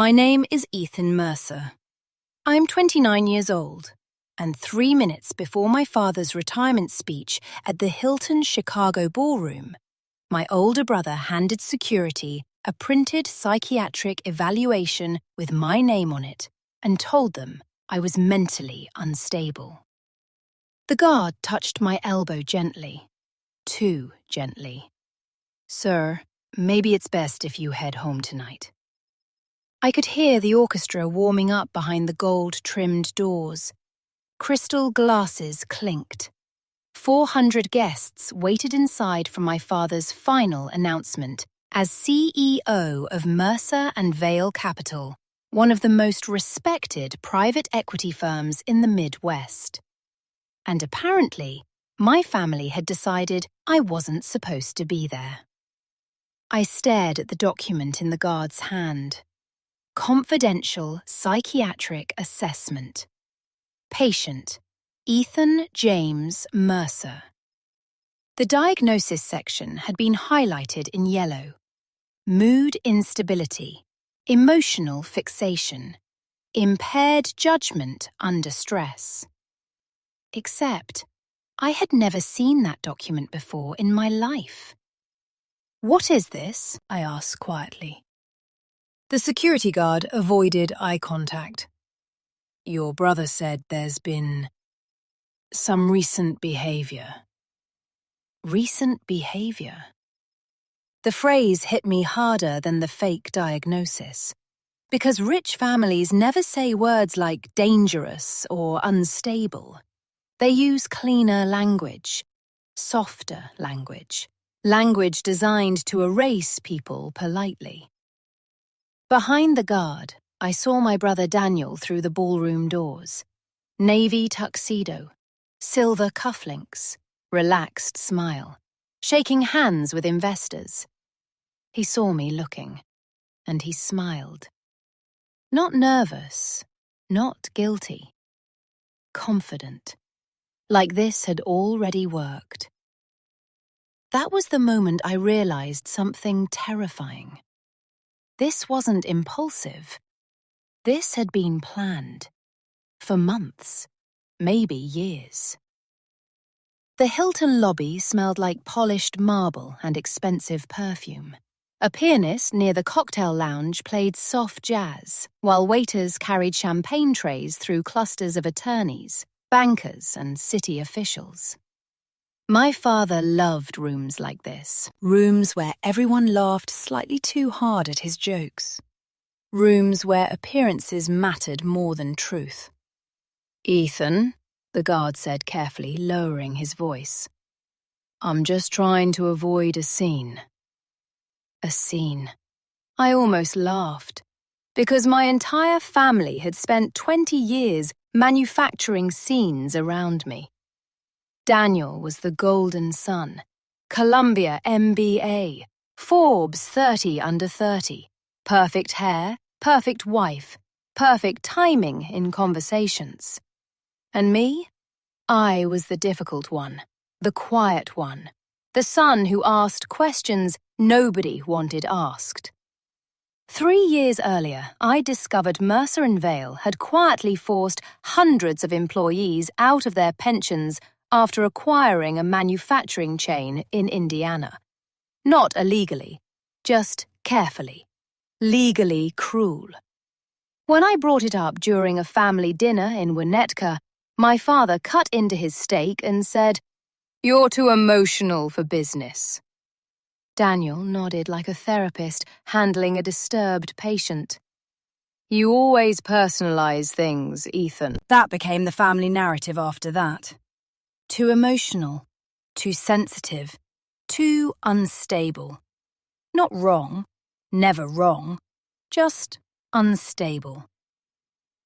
My name is Ethan Mercer. I'm 29 years old, and 3 minutes before my father's retirement speech at the Hilton Chicago Ballroom, my older brother handed security a printed psychiatric evaluation with my name on it and told them I was mentally unstable. The guard touched my elbow gently, too gently. "Sir, maybe it's best if you head home tonight." I could hear the orchestra warming up behind the gold-trimmed doors. Crystal glasses clinked. 400 guests waited inside for my father's final announcement as CEO of Mercer and Vale Capital, one of the most respected private equity firms in the Midwest. And apparently, my family had decided I wasn't supposed to be there. I stared at the document in the guard's hand. Confidential Psychiatric Assessment. Patient, Ethan James Mercer. The diagnosis section had been highlighted in yellow. Mood instability, emotional fixation, impaired judgment under stress. Except, I had never seen that document before in my life. "What is this?" I asked quietly. The security guard avoided eye contact. "Your brother said there's been some recent behavior." Recent behavior? The phrase hit me harder than the fake diagnosis, because rich families never say words like dangerous or unstable. They use cleaner language, softer language, language designed to erase people politely. Behind the guard, I saw my brother Daniel through the ballroom doors. Navy tuxedo, silver cufflinks, relaxed smile, shaking hands with investors. He saw me looking, and he smiled. Not nervous, not guilty. Confident, like this had already worked. That was the moment I realized something terrifying. This wasn't impulsive. This had been planned. For months, maybe years. The Hilton lobby smelled like polished marble and expensive perfume. A pianist near the cocktail lounge played soft jazz, while waiters carried champagne trays through clusters of attorneys, bankers, and city officials. My father loved rooms like this. Rooms where everyone laughed slightly too hard at his jokes. Rooms where appearances mattered more than truth. "Ethan," the guard said carefully, lowering his voice. "I'm just trying to avoid a scene." A scene. I almost laughed, because my entire family had spent 20 years manufacturing scenes around me. Daniel was the golden son, Columbia MBA, Forbes 30 under 30, perfect hair, perfect wife, perfect timing in conversations. And me? I was the difficult one, the quiet one, the son who asked questions nobody wanted asked. 3 years earlier, I discovered Mercer and Vale had quietly forced hundreds of employees out of their pensions after acquiring a manufacturing chain in Indiana. Not illegally, just carefully. Legally cruel. When I brought it up during a family dinner in Winnetka, my father cut into his steak and said, "You're too emotional for business." Daniel nodded like a therapist handling a disturbed patient. "You always personalize things, Ethan." That became the family narrative after that. Too emotional, too sensitive, too unstable. Not wrong, never wrong, just unstable.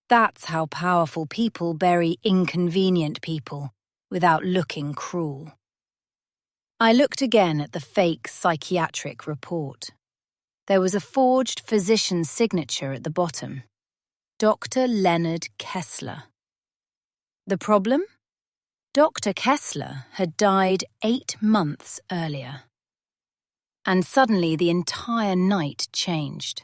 That's how powerful people bury inconvenient people without looking cruel. I looked again at the fake psychiatric report. There was a forged physician's signature at the bottom. Dr. Leonard Kessler. The problem? Dr. Kessler had died 8 months earlier. And suddenly the entire night changed.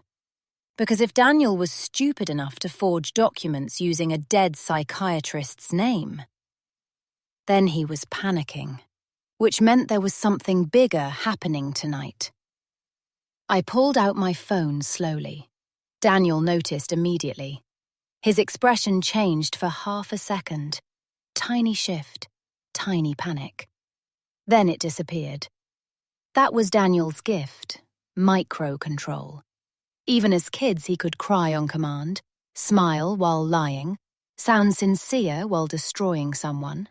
Because if Daniel was stupid enough to forge documents using a dead psychiatrist's name, then he was panicking, which meant there was something bigger happening tonight. I pulled out my phone slowly. Daniel noticed immediately. His expression changed for half a second. Tiny shift, tiny panic. Then it disappeared. That was Daniel's gift, micro-control. Even as kids, he could cry on command, smile while lying, sound sincere while destroying someone.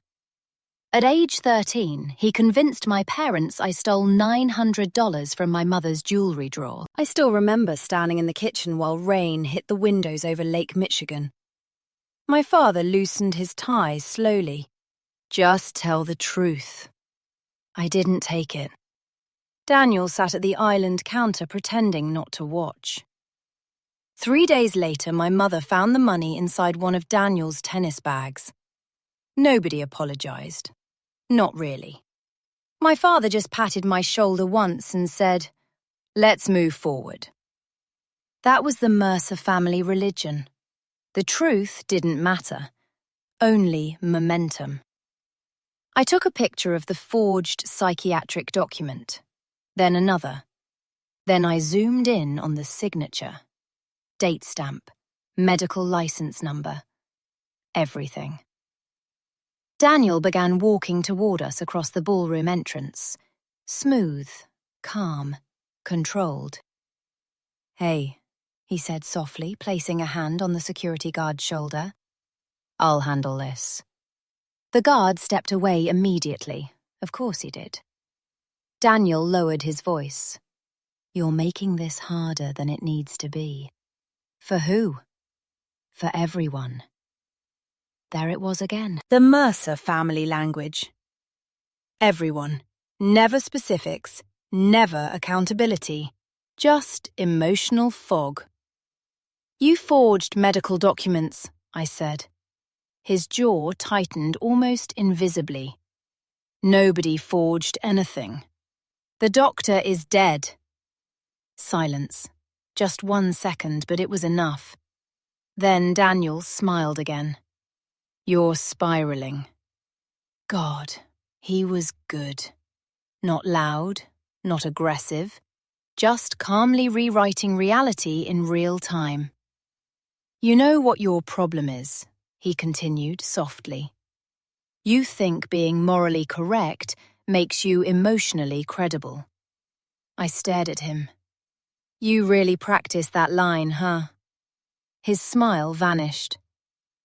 At age 13, he convinced my parents I stole $900 from my mother's jewelry drawer. I still remember standing in the kitchen while rain hit the windows over Lake Michigan. My father loosened his tie slowly. Just tell the truth. I didn't take it. Daniel sat at the island counter pretending not to watch. 3 days later, my mother found the money inside one of Daniel's tennis bags. Nobody apologized. Not really. My father just patted my shoulder once and said, "Let's move forward." That was the Mercer family religion. The truth didn't matter, only momentum. I took a picture of the forged psychiatric document, then another. Then I zoomed in on the signature, date stamp, medical license number, everything. Daniel began walking toward us across the ballroom entrance. Smooth, calm, controlled. "Hey," he said softly, placing a hand on the security guard's shoulder. "I'll handle this." The guard stepped away immediately. Of course he did. Daniel lowered his voice. "You're making this harder than it needs to be." "For who?" "For everyone." There it was again. The Mercer family language. Everyone. Never specifics. Never accountability. Just emotional fog. "You forged medical documents," I said. His jaw tightened almost invisibly. "Nobody forged anything. The doctor is dead." Silence. Just 1 second, but it was enough. Then Daniel smiled again. "You're spiraling." God, he was good. Not loud, not aggressive, just calmly rewriting reality in real time. "You know what your problem is," he continued softly. "You think being morally correct makes you emotionally credible." I stared at him. "You really practice that line, huh?" His smile vanished.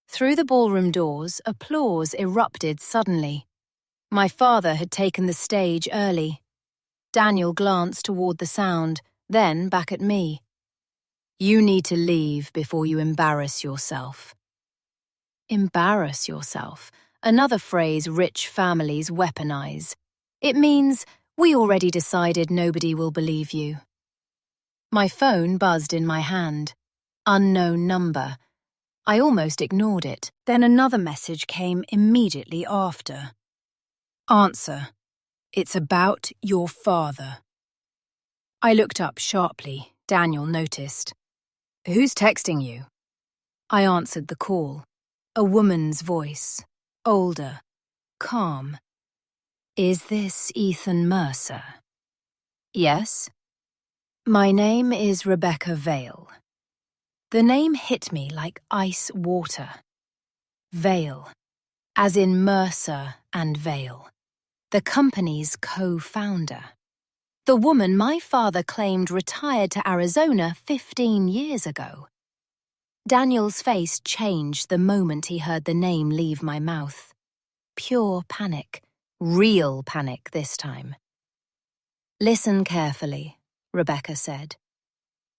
Through the ballroom doors, applause erupted suddenly. My father had taken the stage early. Daniel glanced toward the sound, then back at me. "You need to leave before you embarrass yourself." Embarrass yourself, another phrase rich families weaponize. It means, we already decided nobody will believe you. My phone buzzed in my hand. Unknown number. I almost ignored it. Then another message came immediately after. "Answer. It's about your father." I looked up sharply. Daniel noticed. "Who's texting you?" I answered the call. A woman's voice. Older. Calm. "Is this Ethan Mercer?" "Yes." "My name is Rebecca Vale." The name hit me like ice water. Vale, as in Mercer and Vale, the company's co-founder. The woman my father claimed retired to Arizona 15 years ago. Daniel's face changed the moment he heard the name leave my mouth. Pure panic, real panic this time. "Listen carefully," Rebecca said.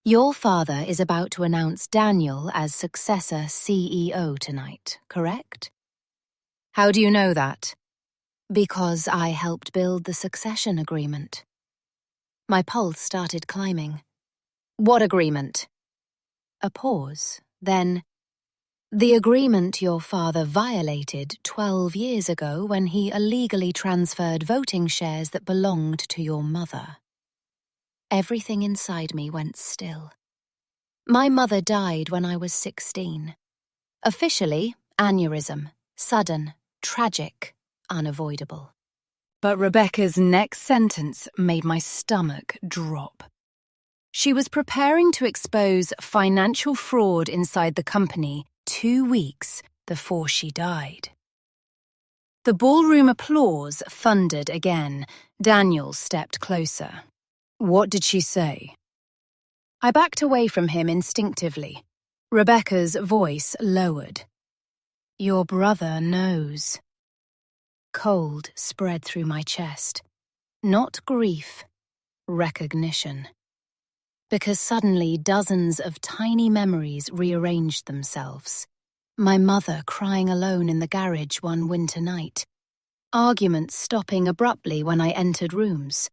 "Your father is about to announce Daniel as successor CEO tonight, correct?" "How do you know that?" "Because I helped build the succession agreement." My pulse started climbing. "What agreement?" A pause, then, "The agreement your father violated 12 years ago when he illegally transferred voting shares that belonged to your mother." Everything inside me went still. My mother died when I was 16. Officially, aneurysm, sudden, tragic, unavoidable. But Rebecca's next sentence made my stomach drop. She was preparing to expose financial fraud inside the company 2 weeks before she died. The ballroom applause thundered again. Daniel stepped closer. What did she say? I backed away from him instinctively. Rebecca's voice lowered. Your brother knows. Cold spread through my chest. Not grief, recognition. Because suddenly dozens of tiny memories rearranged themselves. My mother crying alone in the garage one winter night. Arguments stopping abruptly when I entered rooms.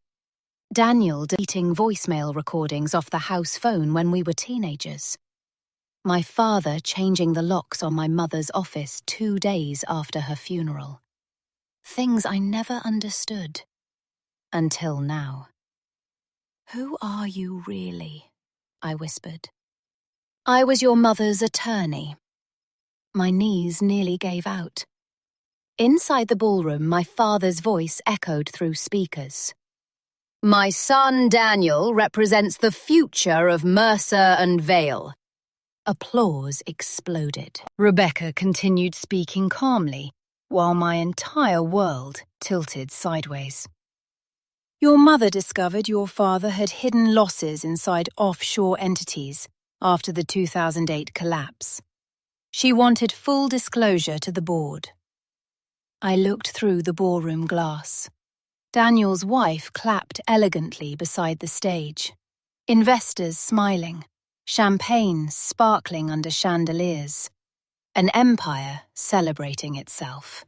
Daniel deleting voicemail recordings off the house phone when we were teenagers. My father changing the locks on my mother's office 2 days after her funeral. Things I never understood. Until now. Who are you really? I whispered. I was your mother's attorney. My knees nearly gave out. Inside the ballroom, my father's voice echoed through speakers. My son Daniel represents the future of Mercer and Vale. Applause exploded. Rebecca continued speaking calmly, while my entire world tilted sideways. Your mother discovered your father had hidden losses inside offshore entities after the 2008 collapse. She wanted full disclosure to the board. I looked through the ballroom glass. Daniel's wife clapped elegantly beside the stage. Investors smiling, champagne sparkling under chandeliers. An empire celebrating itself.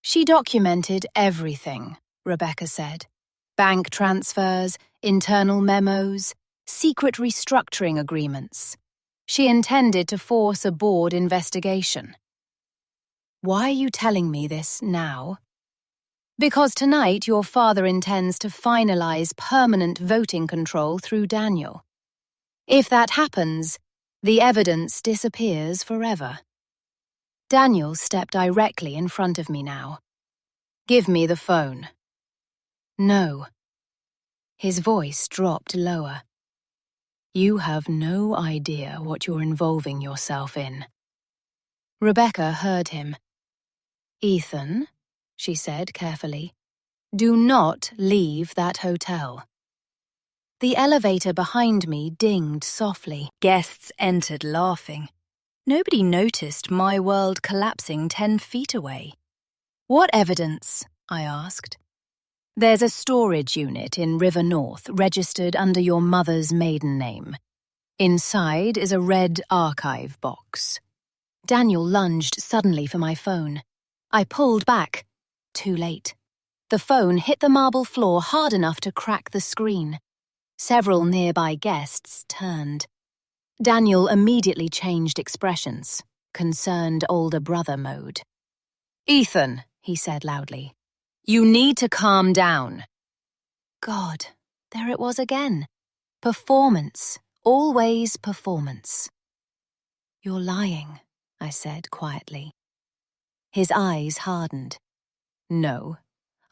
She documented everything, Rebecca said. Bank transfers, internal memos, secret restructuring agreements. She intended to force a board investigation. Why are you telling me this now? Because tonight your father intends to finalize permanent voting control through Daniel. If that happens, the evidence disappears forever. Daniel stepped directly in front of me now. Give me the phone. No. His voice dropped lower. You have no idea what you're involving yourself in. Rebecca heard him. Ethan, she said carefully, do not leave that hotel. The elevator behind me dinged softly. Guests entered laughing. Nobody noticed my world collapsing 10 feet away. What evidence? I asked. There's a storage unit in River North registered under your mother's maiden name. Inside is a red archive box. Daniel lunged suddenly for my phone. I pulled back. Too late. The phone hit the marble floor hard enough to crack the screen. Several nearby guests turned. Daniel immediately changed expressions, concerned older brother mode. Ethan, he said loudly, you need to calm down. God, there it was again. Performance, always performance. You're lying, I said quietly. His eyes hardened. No,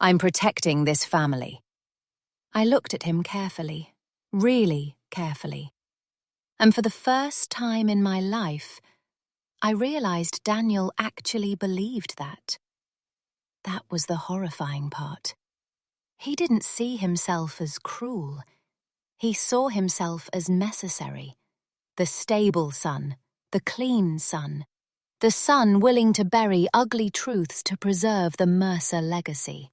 I'm protecting this family. I looked at him carefully, really carefully. And for the first time in my life, I realized Daniel actually believed that. That was the horrifying part. He didn't see himself as cruel. He saw himself as necessary. The stable son, the clean son, the son willing to bury ugly truths to preserve the Mercer legacy.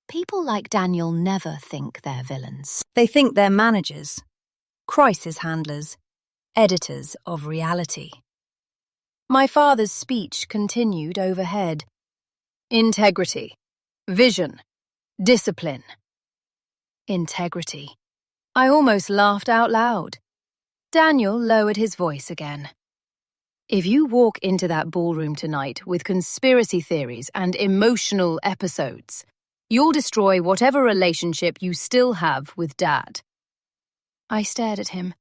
People like Daniel never think they're villains. They think they're managers, crisis handlers, editors of reality. My father's speech continued overhead. Integrity, vision, discipline. Integrity. I almost laughed out loud. Daniel lowered his voice again. If you walk into that ballroom tonight with conspiracy theories and emotional episodes, you'll destroy whatever relationship you still have with Dad. I stared at him.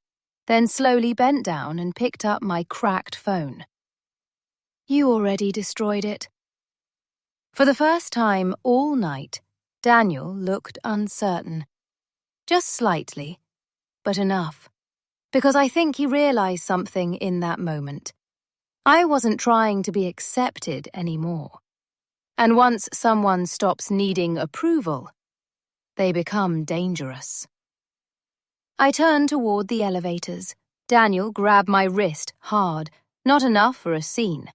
then slowly bent down and picked up my cracked phone. "You already destroyed it." For the first time all night, Daniel looked uncertain. Just slightly, but enough. Because I think he realized something in that moment. I wasn't trying to be accepted anymore. And once someone stops needing approval, they become dangerous. I turned toward the elevators. Daniel grabbed my wrist hard, not enough for a scene,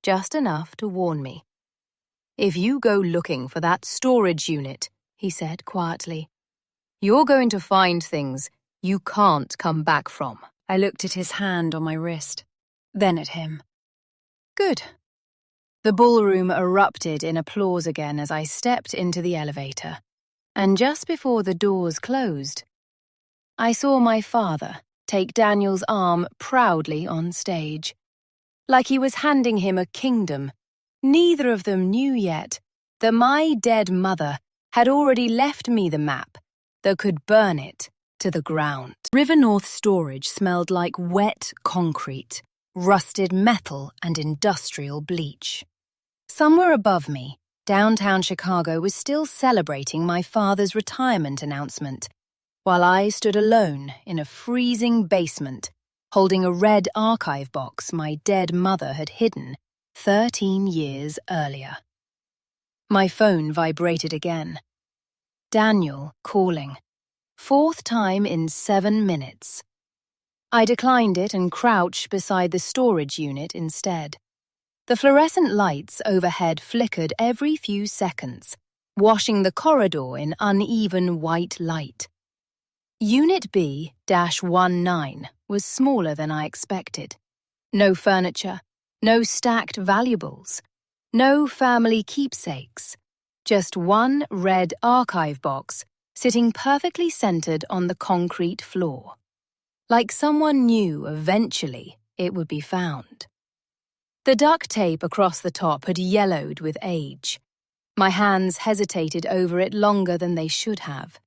just enough to warn me. "If you go looking for that storage unit," he said quietly, "you're going to find things you can't come back from." I looked at his hand on my wrist, then at him. Good. The ballroom erupted in applause again as I stepped into the elevator. And just before the doors closed, I saw my father take Daniel's arm proudly on stage, like he was handing him a kingdom. Neither of them knew yet that my dead mother had already left me the map that could burn it to the ground. River North storage smelled like wet concrete, rusted metal and industrial bleach. Somewhere above me, downtown Chicago was still celebrating my father's retirement announcement, while I stood alone in a freezing basement, holding a red archive box my dead mother had hidden 13 years earlier. My phone vibrated again. Daniel calling. 4th time in 7 minutes. I declined it and crouched beside the storage unit instead. The fluorescent lights overhead flickered every few seconds, washing the corridor in uneven white light. Unit B-19 was smaller than I expected. No furniture, no stacked valuables, no family keepsakes, just one red archive box sitting perfectly centered on the concrete floor. Like someone knew eventually it would be found. The duct tape across the top had yellowed with age. My hands hesitated over it longer than they should have.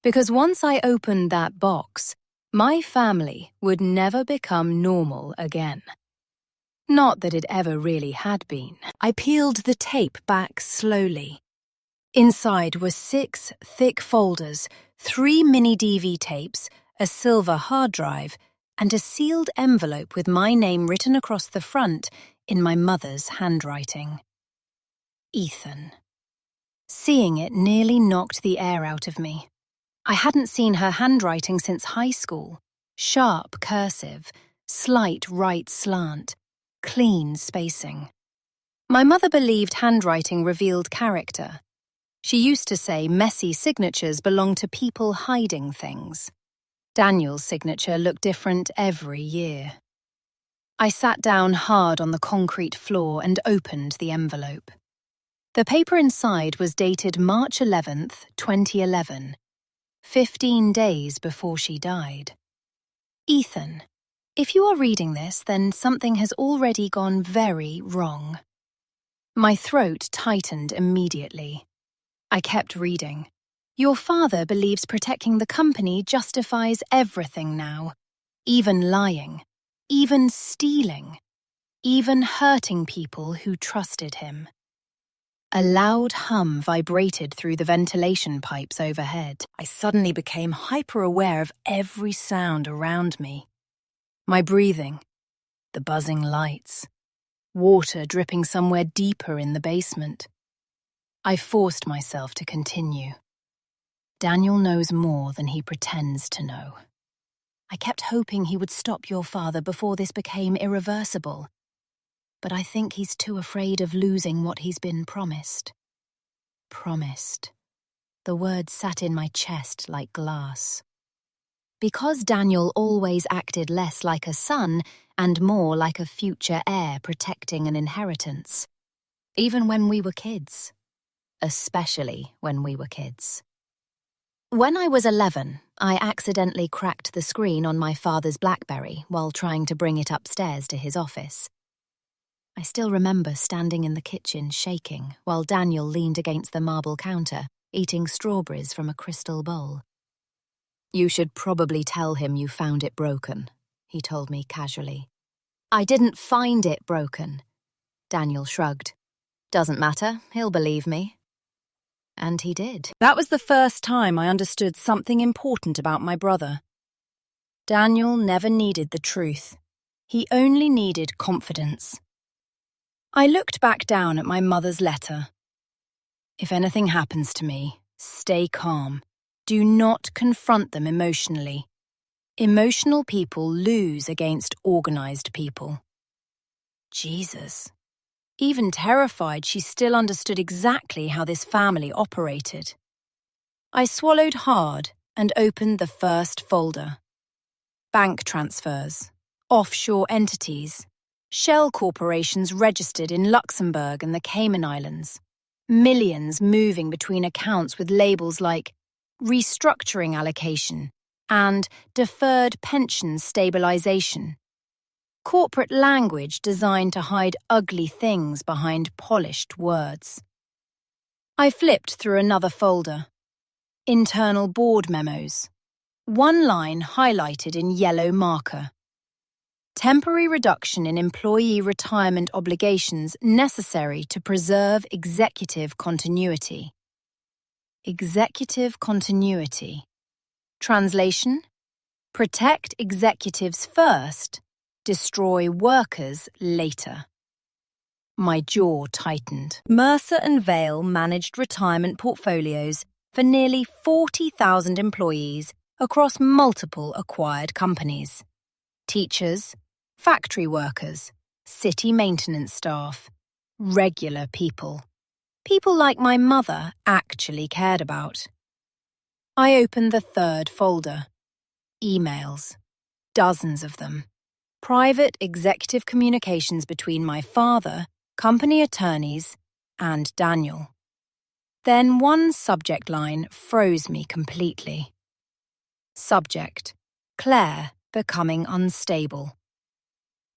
Because once I opened that box, my family would never become normal again. Not that it ever really had been. I peeled the tape back slowly. Inside were 6 thick folders, 3 mini DV tapes, a silver hard drive, and a sealed envelope with my name written across the front in my mother's handwriting. Ethan. Seeing it nearly knocked the air out of me. I hadn't seen her handwriting since high school. Sharp cursive, slight right slant, clean spacing. My mother believed handwriting revealed character. She used to say messy signatures belong to people hiding things. Daniel's signature looked different every year. I sat down hard on the concrete floor and opened the envelope. The paper inside was dated March 11th, 2011, 15 days before she died. Ethan, if you are reading this, then something has already gone very wrong. My throat tightened immediately. I kept reading. Your father believes protecting the company justifies everything now, even lying, even stealing, even hurting people who trusted him. A loud hum vibrated through the ventilation pipes overhead. I suddenly became hyper-aware of every sound around me. My breathing, the buzzing lights, water dripping somewhere deeper in the basement. I forced myself to continue. Daniel knows more than he pretends to know. I kept hoping he would stop your father before this became irreversible. But I think he's too afraid of losing what he's been promised. Promised. The word sat in my chest like glass. Because Daniel always acted less like a son and more like a future heir protecting an inheritance. Even when we were kids. Especially when we were kids. When I was 11, I accidentally cracked the screen on my father's BlackBerry while trying to bring it upstairs to his office. I still remember standing in the kitchen shaking while Daniel leaned against the marble counter, eating strawberries from a crystal bowl. You should probably tell him you found it broken, he told me casually. I didn't find it broken. Daniel shrugged. Doesn't matter, he'll believe me. And he did. That was the first time I understood something important about my brother. Daniel never needed the truth. He only needed confidence. I looked back down at my mother's letter. If anything happens to me, stay calm. Do not confront them emotionally. Emotional people lose against organized people. Jesus. Even terrified, she still understood exactly how this family operated. I swallowed hard and opened the first folder. Bank transfers, offshore entities, shell corporations registered in Luxembourg and the Cayman Islands, millions moving between accounts with labels like restructuring allocation and deferred pension stabilization. Corporate language designed to hide ugly things behind polished words. I flipped through another folder. Internal board memos. One line highlighted in yellow marker. Temporary reduction in employee retirement obligations necessary to preserve executive continuity. Executive continuity. Translation: protect executives first, destroy workers later. My jaw tightened. Mercer and Vail managed retirement portfolios for nearly 40,000 employees across multiple acquired companies. Teachers, factory workers, city maintenance staff, regular people. People like my mother actually cared about. I opened the third folder. Emails. Dozens of them. Private executive communications between my father, company attorneys, and Daniel. Then one subject line froze me completely. Subject: Claire becoming unstable.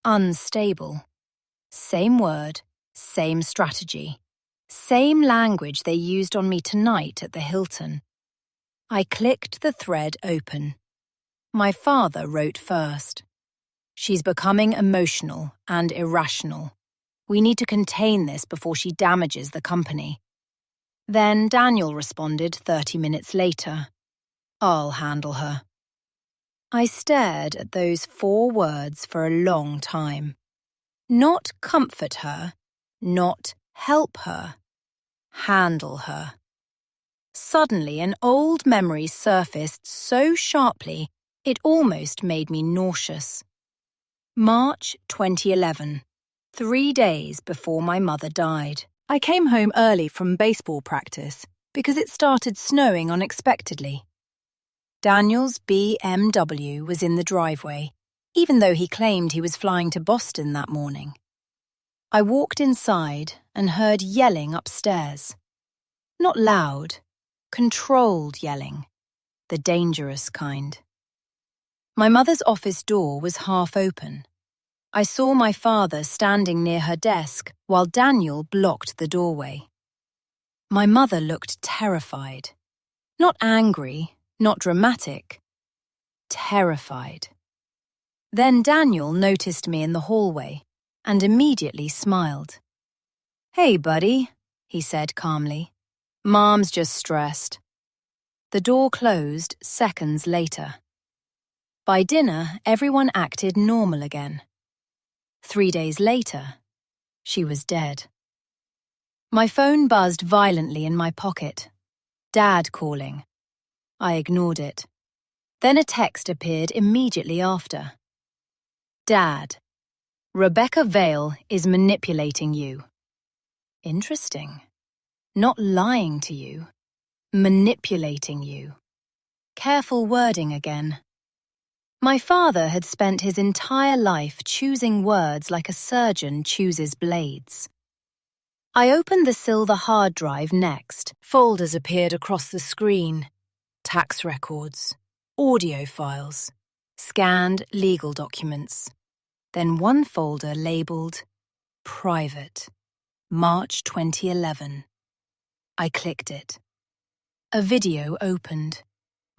Unstable. Same word, same strategy. Same language they used on me tonight at the Hilton. I clicked the thread open. My father wrote first. She's becoming emotional and irrational. We need to contain this before she damages the company. Then Daniel responded 30 minutes later. I'll handle her. I stared at those 4 words for a long time. Not comfort her, not help her. Handle her. Suddenly, an old memory surfaced so sharply it almost made me nauseous. March 2011, 3 days before my mother died. I came home early from baseball practice because it started snowing unexpectedly. Daniel's BMW was in the driveway, even though he claimed he was flying to Boston that morning. I walked inside and heard yelling upstairs. Not loud, controlled yelling, the dangerous kind. My mother's office door was half open. I saw my father standing near her desk while Daniel blocked the doorway. My mother looked terrified. Not angry, not dramatic. Terrified. Then Daniel noticed me in the hallway and immediately smiled. "Hey, buddy," he said calmly. "Mom's just stressed." The door closed seconds later. By dinner, everyone acted normal again. 3 days later, she was dead. My phone buzzed violently in my pocket. Dad calling. I ignored it. Then a text appeared immediately after. Dad, Rebecca Vale is manipulating you. Interesting. Not lying to you. Manipulating you. Careful wording again. My father had spent his entire life choosing words like a surgeon chooses blades. I opened the silver hard drive next. Folders appeared across the screen. Tax records, audio files, scanned legal documents. Then one folder labeled Private, March 2011. I clicked it. A video opened.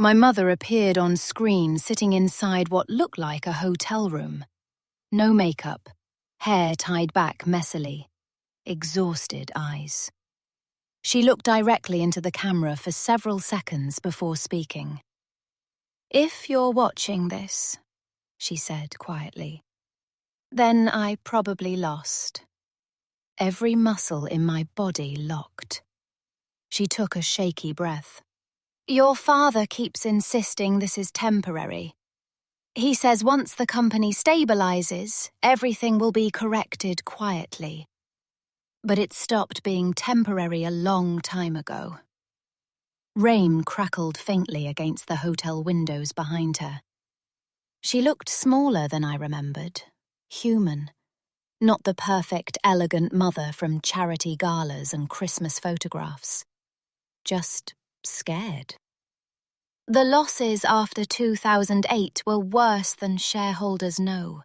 My mother appeared on screen sitting inside what looked like a hotel room. No makeup, hair tied back messily, exhausted eyes. She looked directly into the camera for several seconds before speaking. "If you're watching this," she said quietly, "then I probably lost." Every muscle in my body locked. She took a shaky breath. "Your father keeps insisting this is temporary. He says once the company stabilizes, everything will be corrected quietly. But it stopped being temporary a long time ago." Rain crackled faintly against the hotel windows behind her. She looked smaller than I remembered, human, not the perfect, elegant mother from charity galas and Christmas photographs. Just scared. "The losses after 2008 were worse than shareholders know,"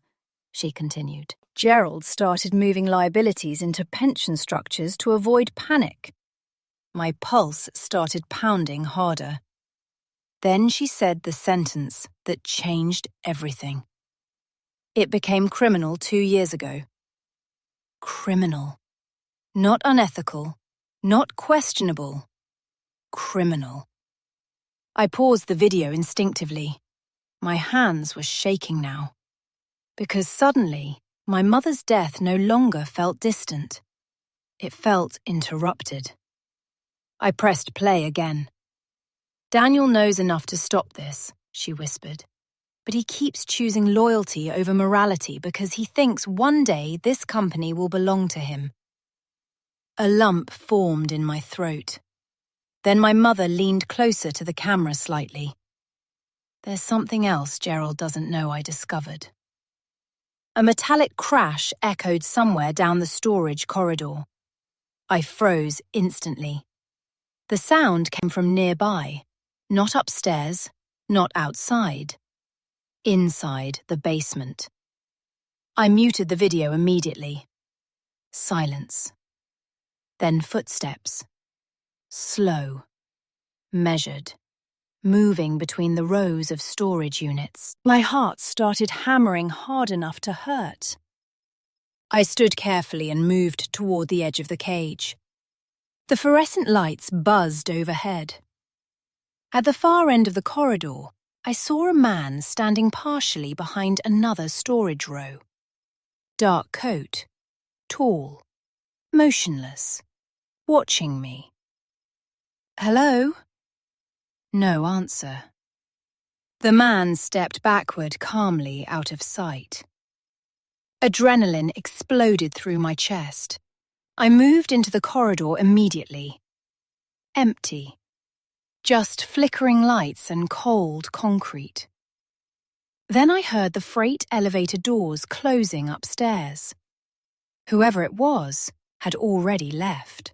she continued. "Gerald started moving liabilities into pension structures to avoid panic." My pulse started pounding harder. Then she said the sentence that changed everything. "It became criminal 2 years ago." Criminal. Not unethical, not questionable. Criminal. I paused the video instinctively. My hands were shaking now. Because suddenly, my mother's death no longer felt distant. It felt interrupted. I pressed play again. "Daniel knows enough to stop this," she whispered. "But he keeps choosing loyalty over morality because he thinks one day this company will belong to him." A lump formed in my throat. Then my mother leaned closer to the camera slightly. "There's something else Gerald doesn't know," I discovered. A metallic crash echoed somewhere down the storage corridor. I froze instantly. The sound came from nearby, not upstairs, not outside. Inside the basement. I muted the video immediately. Silence. Then footsteps. Slow. Measured. Moving between the rows of storage units. My heart started hammering hard enough to hurt. I stood carefully and moved toward the edge of the cage. The fluorescent lights buzzed overhead. At the far end of the corridor, I saw a man standing partially behind another storage row. Dark coat, tall, motionless, watching me. "Hello?" No answer. The man stepped backward calmly out of sight. Adrenaline exploded through my chest. I moved into the corridor immediately. Empty. Just flickering lights and cold concrete. Then I heard the freight elevator doors closing upstairs. Whoever it was had already left.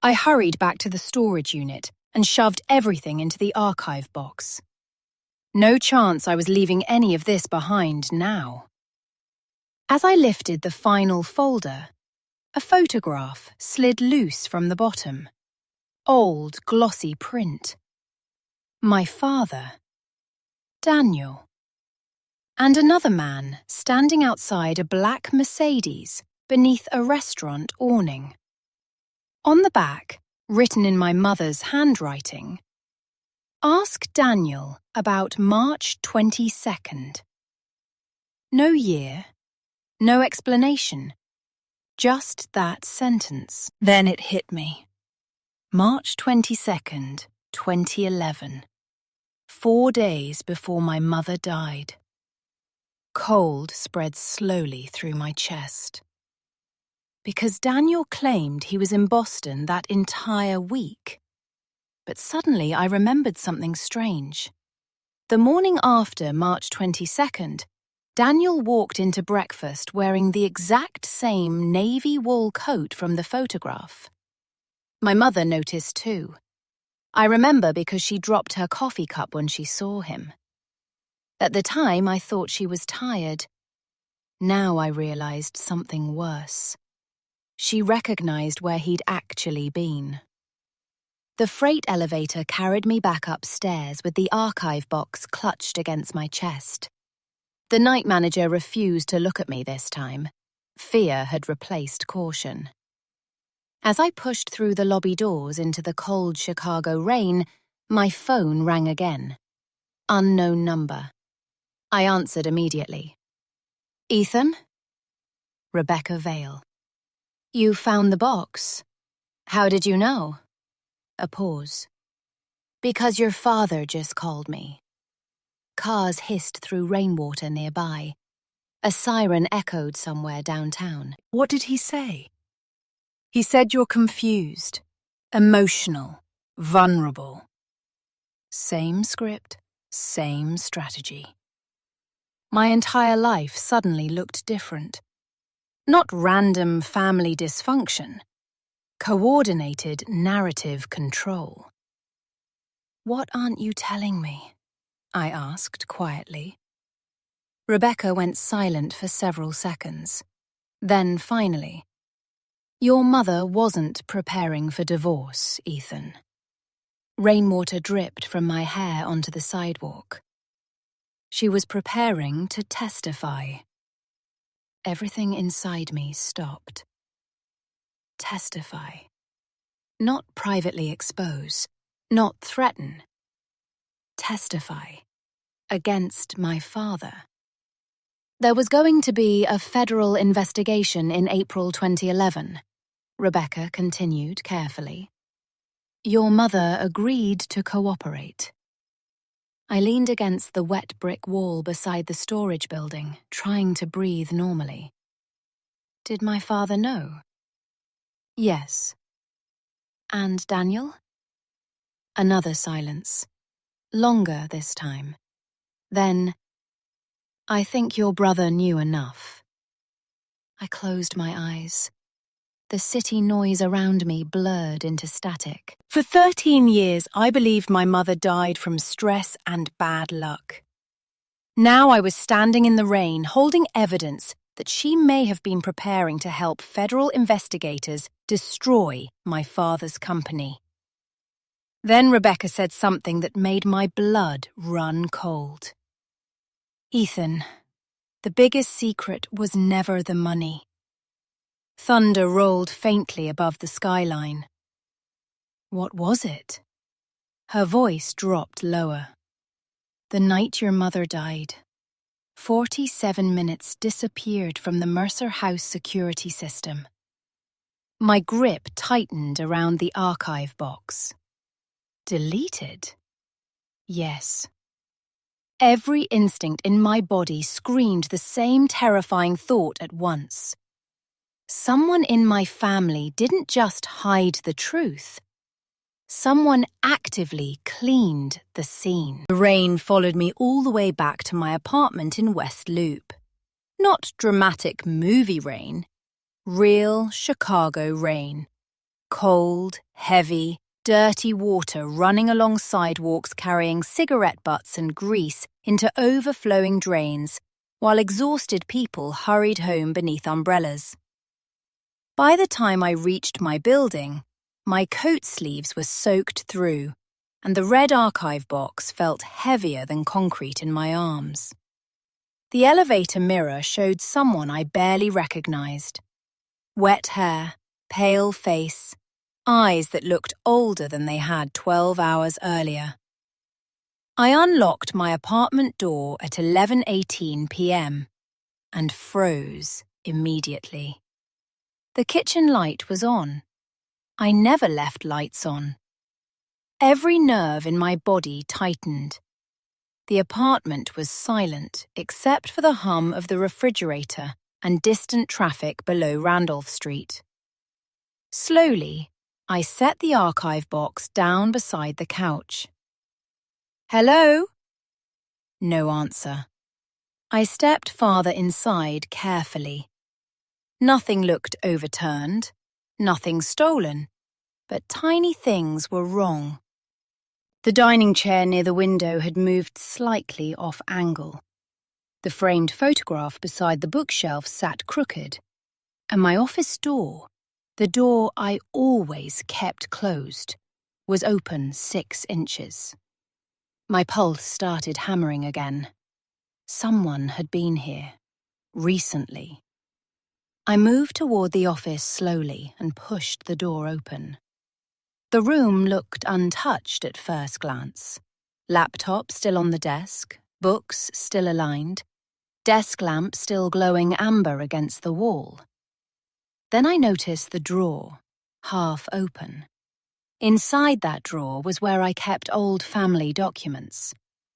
I hurried back to the storage unit and shoved everything into the archive box. No chance I was leaving any of this behind now. As I lifted the final folder, a photograph slid loose from the bottom. Old, glossy print. My father. Daniel. And another man standing outside a black Mercedes beneath a restaurant awning. On the back, written in my mother's handwriting, "Ask Daniel about March 22nd. No year, no explanation, just that sentence. Then it hit me. March 22nd, 2011. 4 days before my mother died. Cold spread slowly through my chest. Because Daniel claimed he was in Boston that entire week. But suddenly I remembered something strange. The morning after March 22nd, Daniel walked into breakfast wearing the exact same navy wool coat from the photograph. My mother noticed too. I remember because she dropped her coffee cup when she saw him. At the time, I thought she was tired. Now I realized something worse. She recognized where he'd actually been. The freight elevator carried me back upstairs with the archive box clutched against my chest. The night manager refused to look at me this time. Fear had replaced caution. As I pushed through the lobby doors into the cold Chicago rain, my phone rang again. Unknown number. I answered immediately. Ethan? Rebecca Vale. You found the box. How did you know? A pause. Because your father just called me. Cars hissed through rainwater nearby. A siren echoed somewhere downtown. What did he say? He said you're confused, emotional, vulnerable. Same script, same strategy. My entire life suddenly looked different. Not random family dysfunction. Coordinated narrative control. What aren't you telling me? I asked quietly. Rebecca went silent for several seconds. Then finally, your mother wasn't preparing for divorce, Ethan. Rainwater dripped from my hair onto the sidewalk. She was preparing to testify. Everything inside me stopped. Testify. Not privately expose, not threaten. Testify. Against my father. There was going to be a federal investigation in April 2011. Rebecca continued carefully. Your mother agreed to cooperate. I leaned against the wet brick wall beside the storage building, trying to breathe normally. Did my father know? Yes. And Daniel? Another silence. Longer this time. Then, I think your brother knew enough. I closed my eyes. The city noise around me blurred into static. For 13 years, I believed my mother died from stress and bad luck. Now I was standing in the rain, holding evidence that she may have been preparing to help federal investigators destroy my father's company. Then Rebecca said something that made my blood run cold. Ethan, the biggest secret was never the money. Thunder rolled faintly above the skyline. What was it? Her voice dropped lower. The night your mother died, 47 minutes disappeared from the Mercer House security system. My grip tightened around the archive box. Deleted? Yes. Every instinct in my body screamed the same terrifying thought at once. Someone in my family didn't just hide the truth. Someone actively cleaned the scene. The rain followed me all the way back to my apartment in West Loop. Not dramatic movie rain. Real Chicago rain. Cold, heavy, dirty water running along sidewalks carrying cigarette butts and grease into overflowing drains, while exhausted people hurried home beneath umbrellas. By the time I reached my building, my coat sleeves were soaked through, and the red archive box felt heavier than concrete in my arms. The elevator mirror showed someone I barely recognized. Wet hair, pale face, eyes that looked older than they had 12 hours earlier. I unlocked my apartment door at 11:18 p.m. and froze immediately. The kitchen light was on. I never left lights on. Every nerve in my body tightened. The apartment was silent except for the hum of the refrigerator and distant traffic below Randolph Street. Slowly, I set the archive box down beside the couch. Hello? No answer. I stepped farther inside carefully. Nothing looked overturned, nothing stolen, but tiny things were wrong. The dining chair near the window had moved slightly off angle. The framed photograph beside the bookshelf sat crooked, and my office door, the door I always kept closed, was open 6 inches. My pulse started hammering again. Someone had been here, recently. I moved toward the office slowly and pushed the door open. The room looked untouched at first glance. Laptop still on the desk, books still aligned, desk lamp still glowing amber against the wall. Then I noticed the drawer, half open. Inside that drawer was where I kept old family documents,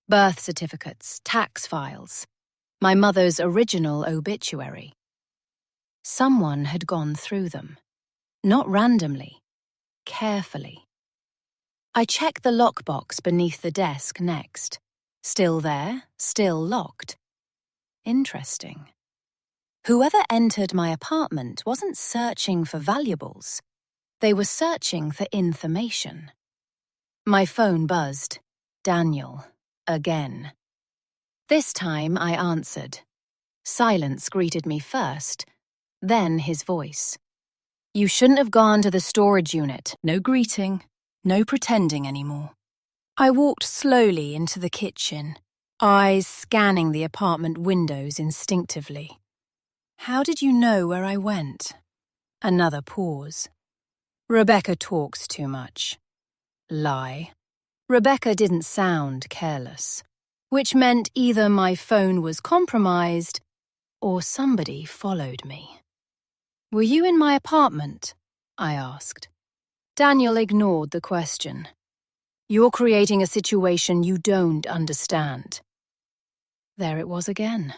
birth certificates, tax files, my mother's original obituary. Someone had gone through them, not randomly, carefully. I checked the lockbox beneath the desk next. Still there, still locked. Interesting. Whoever entered my apartment wasn't searching for valuables. They were searching for information. My phone buzzed. Daniel, again. This time I answered. Silence greeted me first, then his voice. You shouldn't have gone to the storage unit. No greeting, no pretending anymore. I walked slowly into the kitchen, eyes scanning the apartment windows instinctively. How did you know where I went? Another pause. Rebecca talks too much. Lie. Rebecca didn't sound careless, which meant either my phone was compromised or somebody followed me. Were you in my apartment? I asked. Daniel ignored the question. You're creating a situation you don't understand. There it was again.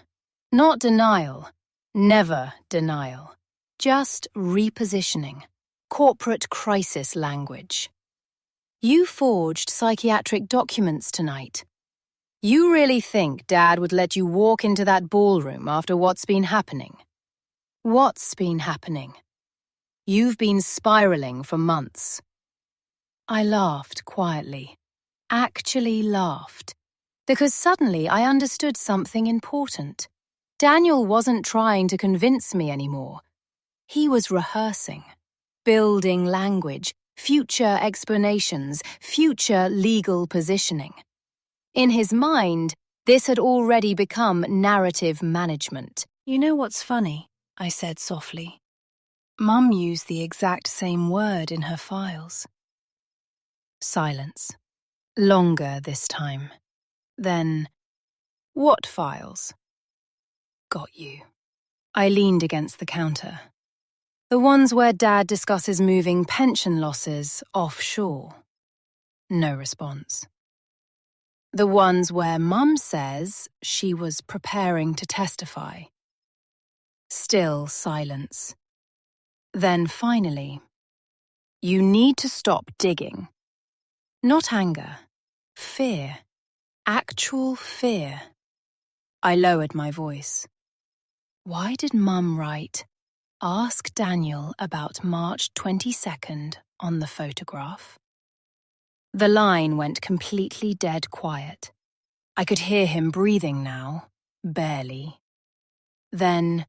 Not denial. Never denial. Just repositioning. Corporate crisis language. You forged psychiatric documents tonight. You really think Dad would let you walk into that ballroom after what's been happening? What's been happening? You've been spiraling for months. I laughed quietly. Actually laughed. Because suddenly I understood something important. Daniel wasn't trying to convince me anymore. He was rehearsing, building language, future explanations, future legal positioning. In his mind, this had already become narrative management. You know what's funny? I said softly. Mum used the exact same word in her files. Silence. Longer this time. Then, what files? Got you. I leaned against the counter. The ones where Dad discusses moving pension losses offshore. No response. The ones where Mum says she was preparing to testify. Still silence. Then finally, you need to stop digging. Not anger. Fear. Actual fear. I lowered my voice. Why did Mum write, "Ask Daniel about March 22nd" on the photograph? The line went completely dead quiet. I could hear him breathing now, barely. Then,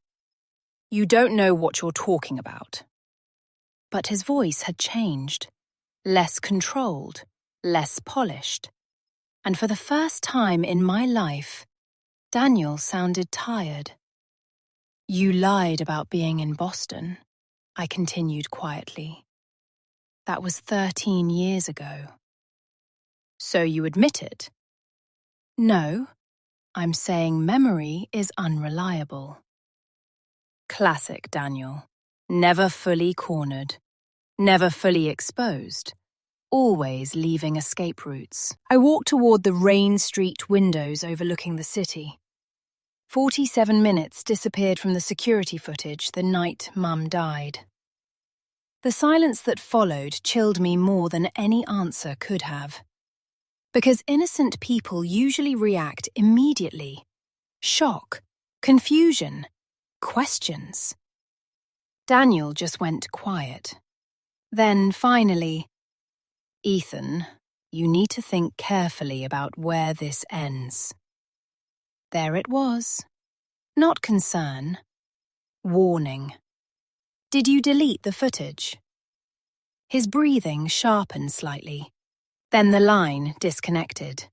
you don't know what you're talking about. But his voice had changed. Less controlled, less polished. And for the first time in my life, Daniel sounded tired. You lied about being in Boston, I continued quietly. That was 13 years ago. So you admit it? No, I'm saying memory is unreliable. Classic Daniel. Never fully cornered. Never fully exposed. Always leaving escape routes. I walked toward the rain-streaked windows overlooking the city. 47 minutes disappeared from the security footage the night Mum died. The silence that followed chilled me more than any answer could have. Because innocent people usually react immediately. Shock, confusion, questions. Daniel just went quiet. Then finally, Ethan, you need to think carefully about where this ends. There it was. Not concern. Warning. Did you delete the footage? His breathing sharpened slightly. Then the line disconnected.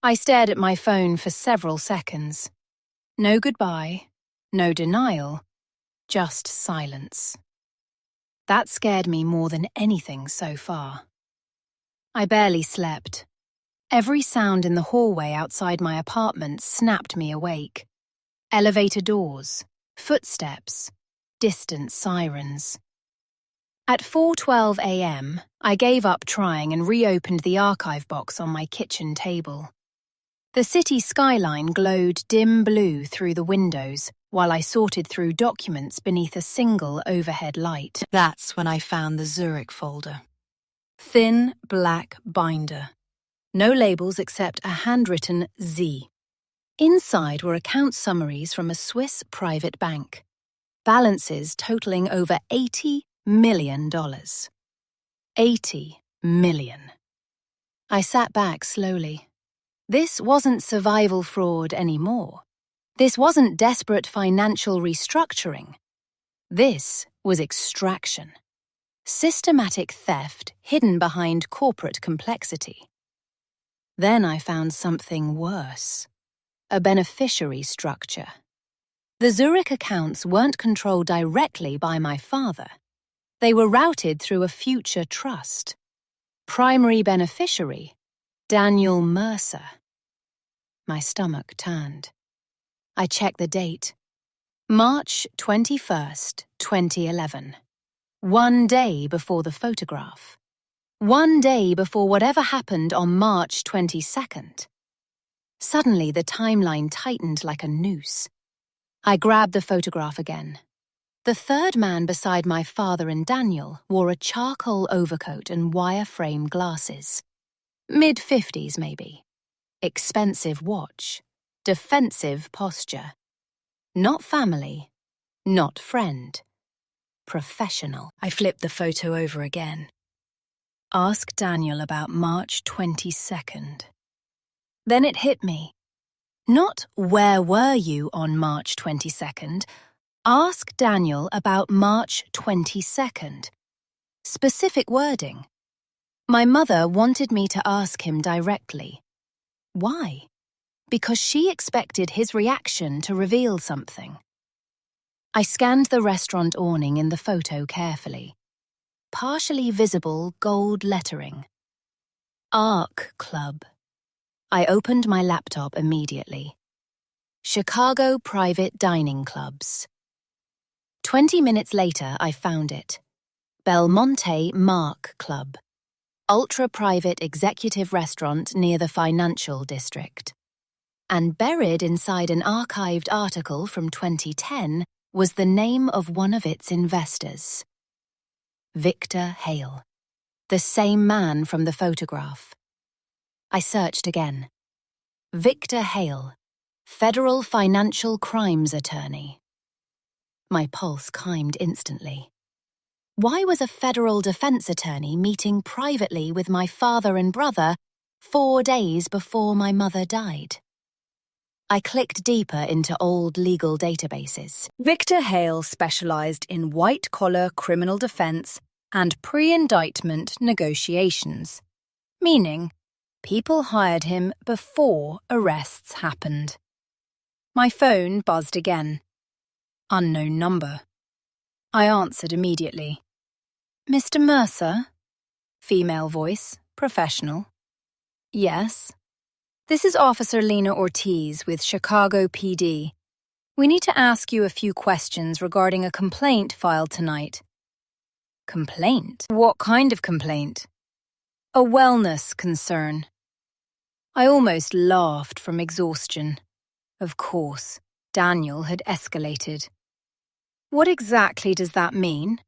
I stared at my phone for several seconds. No goodbye, no denial, just silence. That scared me more than anything so far. I barely slept. Every sound in the hallway outside my apartment snapped me awake. Elevator doors, footsteps, distant sirens. At 4:12 a.m., I gave up trying and reopened the archive box on my kitchen table. The city skyline glowed dim blue through the windows while I sorted through documents beneath a single overhead light. That's when I found the Zurich folder. Thin, black binder. No labels except a handwritten Z. Inside were account summaries from a Swiss private bank. Balances totaling over $80 million. 80 million. I sat back slowly. This wasn't survival fraud anymore. This wasn't desperate financial restructuring. This was extraction. Systematic theft hidden behind corporate complexity. Then I found something worse. A beneficiary structure. The Zurich accounts weren't controlled directly by my father. They were routed through a future trust. Primary beneficiary, Daniel Mercer. My stomach turned. I checked the date. March 21st, 2011. 1 day before the photograph. 1 day before whatever happened on March 22nd. Suddenly, the timeline tightened like a noose. I grabbed the photograph again. The third man beside my father and Daniel wore a charcoal overcoat and wire-frame glasses. Mid-50s, maybe. Expensive watch. Defensive posture. Not family. Not friend. Professional. I flipped the photo over again. Ask Daniel about March 22nd. Then it hit me. Not where were you on March 22nd? Ask Daniel about March 22nd. Specific wording. My mother wanted me to ask him directly. Why? Because she expected his reaction to reveal something. I scanned the restaurant awning in the photo carefully. Partially visible gold lettering. Arc Club. I opened my laptop immediately. Chicago Private Dining Clubs. 20 minutes later, I found it. Belmonte Mark Club. Ultra-private executive restaurant near the financial district. And buried inside an archived article from 2010 was the name of one of its investors. Victor Hale. The same man from the photograph. I searched again. Victor Hale, federal financial crimes attorney. My pulse climbed instantly. Why was a federal defense attorney meeting privately with my father and brother 4 days before my mother died? I clicked deeper into old legal databases. Victor Hale specialized in white-collar criminal defense and pre-indictment negotiations, meaning people hired him before arrests happened. My phone buzzed again. Unknown number. I answered immediately. Mr. Mercer? Female voice, professional. Yes. This is Officer Lena Ortiz with Chicago PD. We need to ask you a few questions regarding a complaint filed tonight. Complaint? What kind of complaint? A wellness concern. I almost laughed from exhaustion. Of course, Daniel had escalated. What exactly does that mean?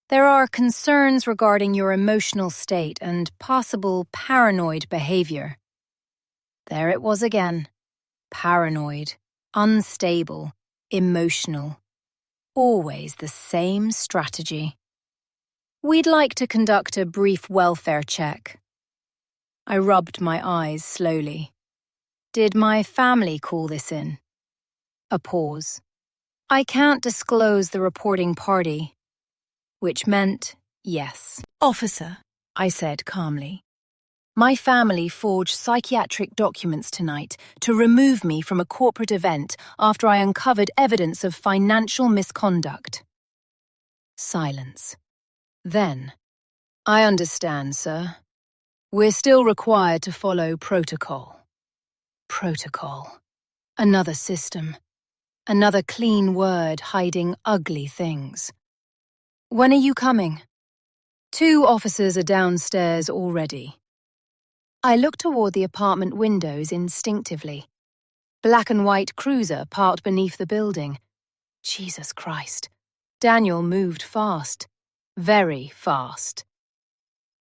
There are concerns regarding your emotional state and possible paranoid behavior. There it was again. Paranoid, unstable, emotional. Always the same strategy. We'd like to conduct a brief welfare check. I rubbed my eyes slowly. Did my family call this in? A pause. I can't disclose the reporting party. Which meant yes. Officer, I said calmly, My family forged psychiatric documents tonight to remove me from a corporate event after I uncovered evidence of financial misconduct. Silence. Then, I understand, sir. We're still required to follow protocol. Protocol. Another system. Another clean word hiding ugly things. When are you coming? 2 officers are downstairs already. I looked toward the apartment windows instinctively. Black and white cruiser parked beneath the building. Jesus Christ. Daniel moved fast. Very fast.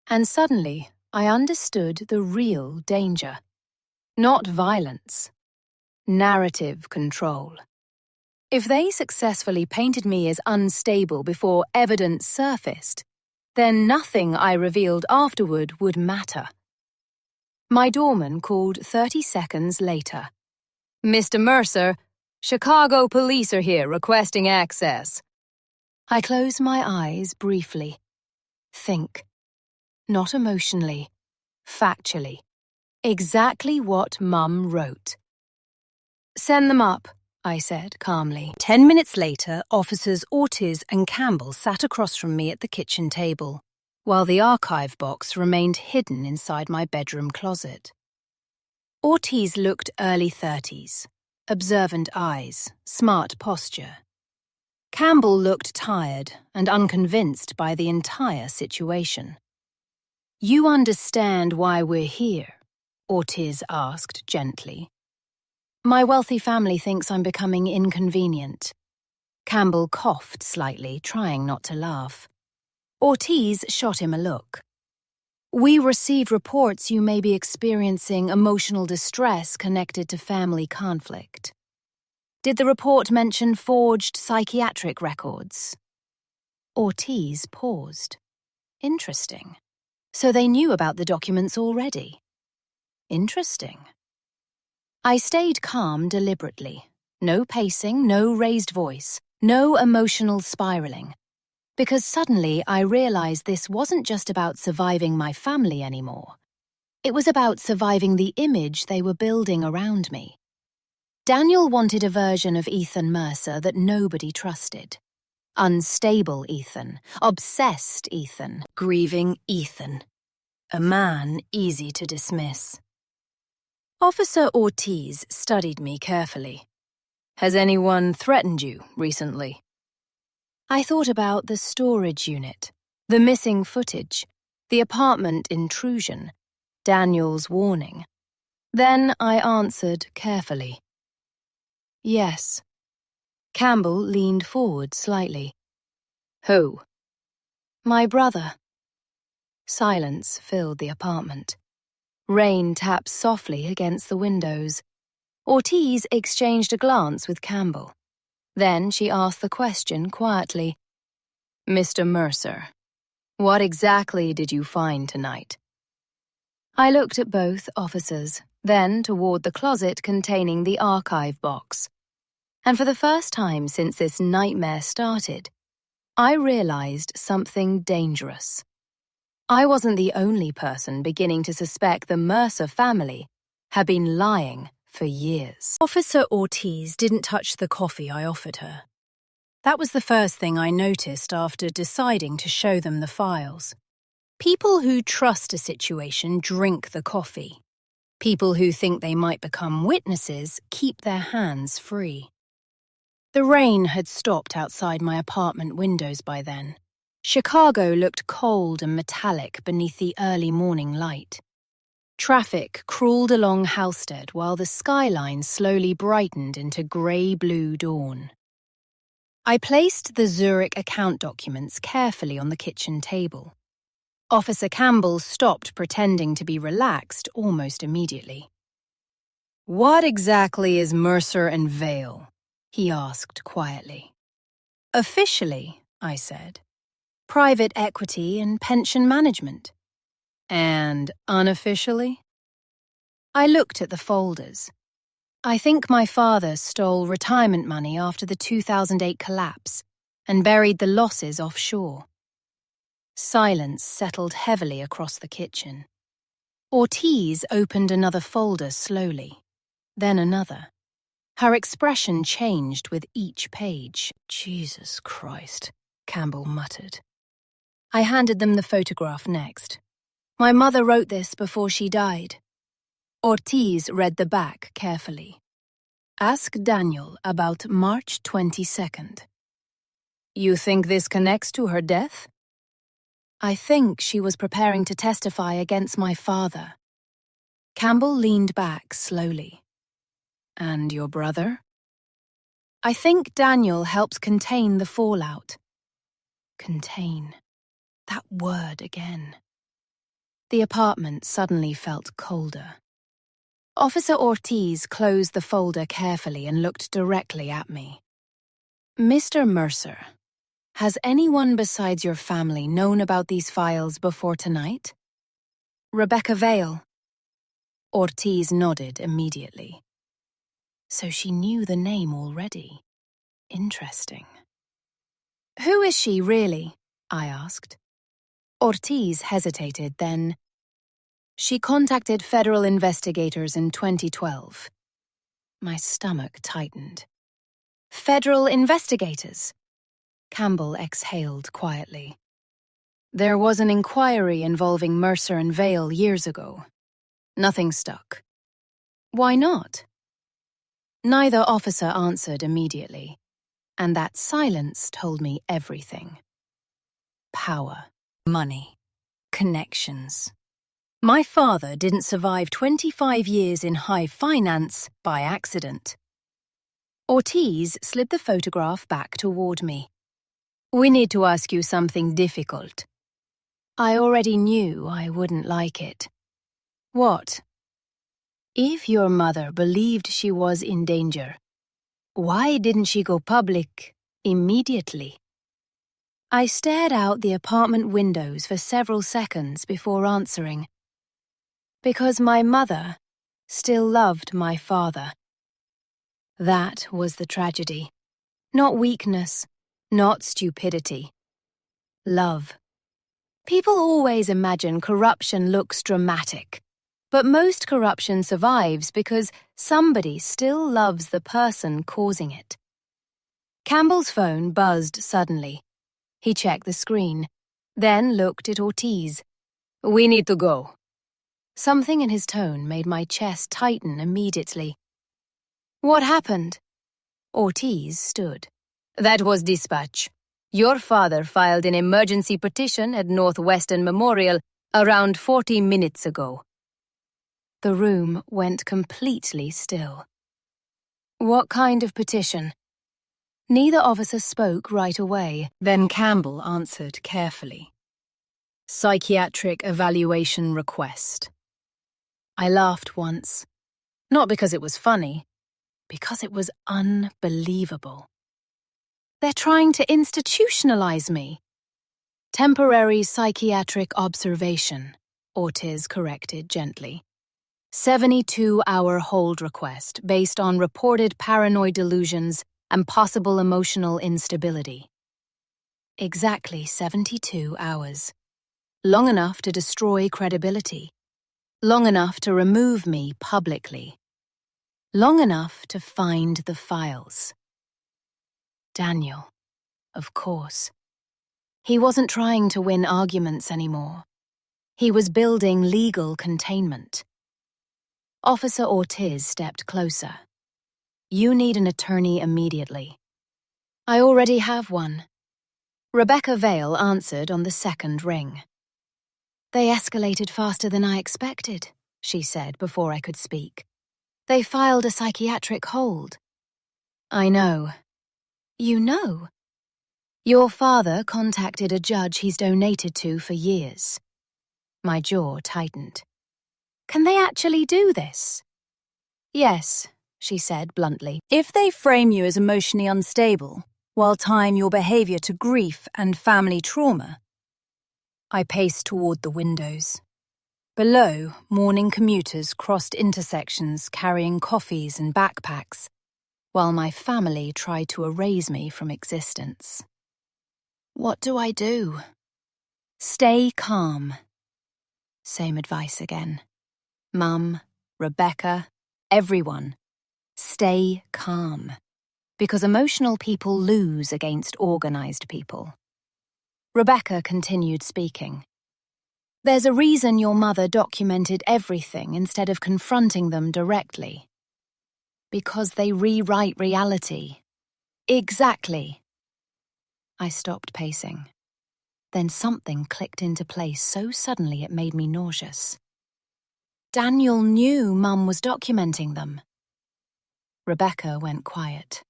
And suddenly, I understood the real danger. Not violence. Narrative control. If they successfully painted me as unstable before evidence surfaced, then nothing I revealed afterward would matter. My doorman called 30 seconds later. "Mr. Mercer, Chicago police are here requesting access." I closed my eyes briefly. Think. Not emotionally. Factually. Exactly what Mum wrote. "Send them up," I said calmly. 10 minutes later, Officers Ortiz and Campbell sat across from me at the kitchen table, while the archive box remained hidden inside my bedroom closet. Ortiz looked early 30s, observant eyes, smart posture. Campbell looked tired and unconvinced by the entire situation. "You understand why we're here?" Ortiz asked gently. "My wealthy family thinks I'm becoming inconvenient." Campbell coughed slightly, trying not to laugh. Ortiz shot him a look. "We received reports you may be experiencing emotional distress connected to family conflict. Did the report mention forged psychiatric records?" Ortiz paused. Interesting. So they knew about the documents already. Interesting. I stayed calm deliberately. No pacing, no raised voice, no emotional spiraling. Because suddenly I realized this wasn't just about surviving my family anymore. It was about surviving the image they were building around me. Daniel wanted a version of Ethan Mercer that nobody trusted. Unstable Ethan, obsessed Ethan, grieving Ethan. A man easy to dismiss. Officer Ortiz studied me carefully. "Has anyone threatened you recently?" I thought about the storage unit, the missing footage, the apartment intrusion, Daniel's warning. Then I answered carefully. Yes. Campbell leaned forward slightly. "Who?" "My brother." Silence filled the apartment. Rain tapped softly against the windows. Ortiz exchanged a glance with Campbell. Then she asked the question quietly. "Mr. Mercer, what exactly did you find tonight?" I looked at both officers, then toward the closet containing the archive box. And for the first time since this nightmare started, I realized something dangerous. I wasn't the only person beginning to suspect the Mercer family had been lying for years. Officer Ortiz didn't touch the coffee I offered her. That was the first thing I noticed after deciding to show them the files. People who trust a situation drink the coffee. People who think they might become witnesses keep their hands free. The rain had stopped outside my apartment windows by then. Chicago looked cold and metallic beneath the early morning light. Traffic crawled along Halstead while the skyline slowly brightened into grey-blue dawn. I placed the Zurich account documents carefully on the kitchen table. Officer Campbell stopped pretending to be relaxed almost immediately. "What exactly is Mercer and Vale?" he asked quietly. "Officially," I said, "private equity and pension management." "And unofficially?" I looked at the folders. I think my father stole retirement money after the 2008 collapse and buried the losses offshore. Silence settled heavily across the kitchen. Ortiz opened another folder slowly, then another. Her expression changed with each page. Jesus Christ, Campbell muttered. I handed them the photograph next. My mother wrote this before she died. Ortiz read the back carefully. Ask Daniel about March 22nd. You think this connects to her death? I think she was preparing to testify against my father. Campbell leaned back slowly. And your brother? I think Daniel helps contain the fallout. Contain. That word again. The apartment suddenly felt colder. Officer Ortiz closed the folder carefully and looked directly at me. Mr. Mercer, has anyone besides your family known about these files before tonight? Rebecca Vale. Ortiz nodded immediately. So she knew the name already. Interesting. Who is she, really? I asked. Ortiz hesitated, then... She contacted federal investigators in 2012. My stomach tightened. Federal investigators? Campbell exhaled quietly. There was an inquiry involving Mercer and Vale years ago. Nothing stuck. Why not? Neither officer answered immediately, and that silence told me everything. Power. Money. Connections. My father didn't survive 25 years in high finance by accident. Ortiz slid the photograph back toward me. We need to ask you something difficult. I already knew I wouldn't like it. What? If your mother believed she was in danger, why didn't she go public immediately? I stared out the apartment windows for several seconds before answering. Because my mother still loved my father. That was the tragedy. Not weakness, not stupidity. Love. People always imagine corruption looks dramatic, but most corruption survives because somebody still loves the person causing it. Campbell's phone buzzed suddenly. He checked the screen, then looked at Ortiz. We need to go. Something in his tone made my chest tighten immediately. What happened? Ortiz stood. That was dispatch. Your father filed an emergency petition at Northwestern Memorial around 40 minutes ago. The room went completely still. What kind of petition? Neither officer spoke right away. Then Campbell answered carefully. Psychiatric evaluation request. I laughed once. Not because it was funny, because it was unbelievable. They're trying to institutionalize me. Temporary psychiatric observation, Ortiz corrected gently. 72-hour hold request based on reported paranoid delusions and possible emotional instability. Exactly 72 hours. Long enough to destroy credibility. Long enough to remove me publicly. Long enough to find the files. Daniel, of course. He wasn't trying to win arguments anymore. He was building legal containment. Officer Ortiz stepped closer. You need an attorney immediately. I already have one. Rebecca Vale answered on the second ring. They escalated faster than I expected, she said before I could speak. They filed a psychiatric hold. I know. You know? Your father contacted a judge he's donated to for years. My jaw tightened. Can they actually do this? Yes, she said bluntly. If they frame you as emotionally unstable, while tying your behavior to grief and family trauma. I paced toward the windows. Below, morning commuters crossed intersections carrying coffees and backpacks, while my family tried to erase me from existence. What do I do? Stay calm. Same advice again. Mum, Rebecca, everyone, stay calm. Because emotional people lose against organized people. Rebecca continued speaking. There's a reason your mother documented everything instead of confronting them directly. Because they rewrite reality. Exactly. I stopped pacing. Then something clicked into place so suddenly it made me nauseous. Daniel knew Mum was documenting them. Rebecca went quiet.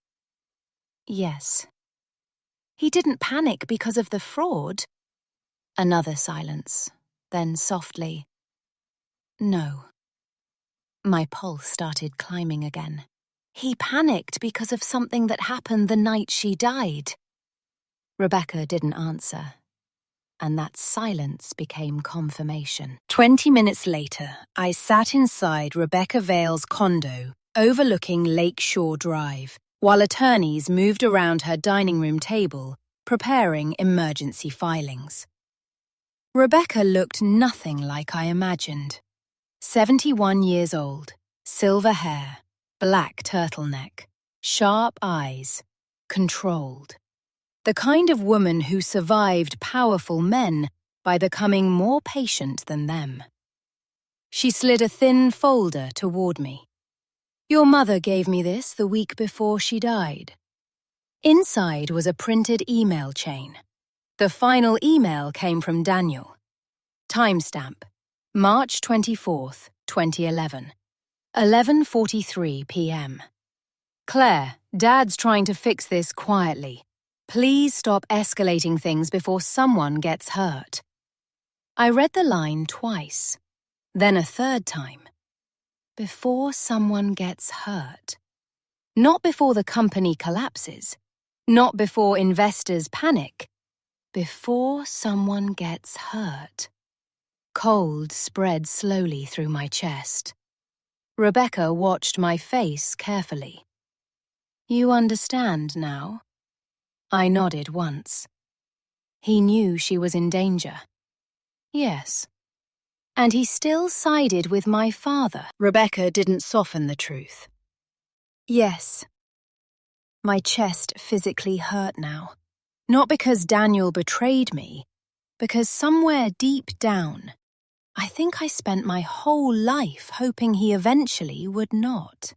Yes. He didn't panic because of the fraud. Another silence, then softly, no. My pulse started climbing again. He panicked because of something that happened the night she died. Rebecca didn't answer, and that silence became confirmation. 20 minutes later, I sat inside Rebecca Vale's condo, overlooking Lakeshore Drive, while attorneys moved around her dining room table, preparing emergency filings. Rebecca looked nothing like I imagined. 71 years old, silver hair, black turtleneck, sharp eyes, controlled. The kind of woman who survived powerful men by becoming more patient than them. She slid a thin folder toward me. Your mother gave me this the week before she died. Inside was a printed email chain. The final email came from Daniel. Timestamp, March 24th, 2011. 11:43 p.m. Claire, Dad's trying to fix this quietly. Please stop escalating things before someone gets hurt. I read the line twice, then a third time. Before someone gets hurt. Not before the company collapses. Not before investors panic. Before someone gets hurt. Cold spread slowly through my chest. Rebecca watched my face carefully. You understand now? I nodded once. He knew she was in danger. Yes. And he still sided with my father. Rebecca didn't soften the truth. Yes. My chest physically hurt now. Not because Daniel betrayed me, because somewhere deep down, I think I spent my whole life hoping he eventually would not.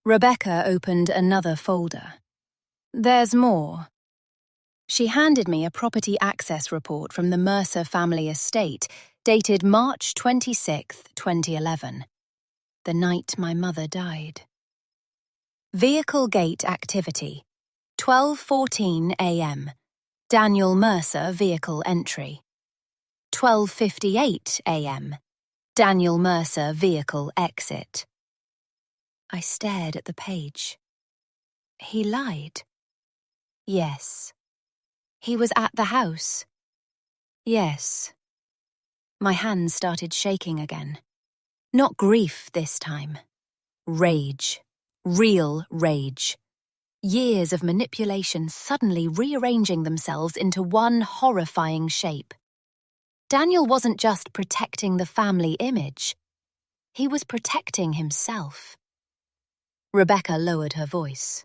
Rebecca opened another folder. There's more. She handed me a property access report from the Mercer family estate, dated March 26, 2011, the night my mother died. Vehicle gate activity, 12:14 a.m. Daniel Mercer vehicle entry. 12:58 a.m. Daniel Mercer vehicle exit. I stared at the page. He lied. Yes. He was at the house. Yes. My hands started shaking again. Not grief this time. Rage. Real rage. Years of manipulation suddenly rearranging themselves into one horrifying shape. Daniel wasn't just protecting the family image. He was protecting himself. Rebecca lowered her voice.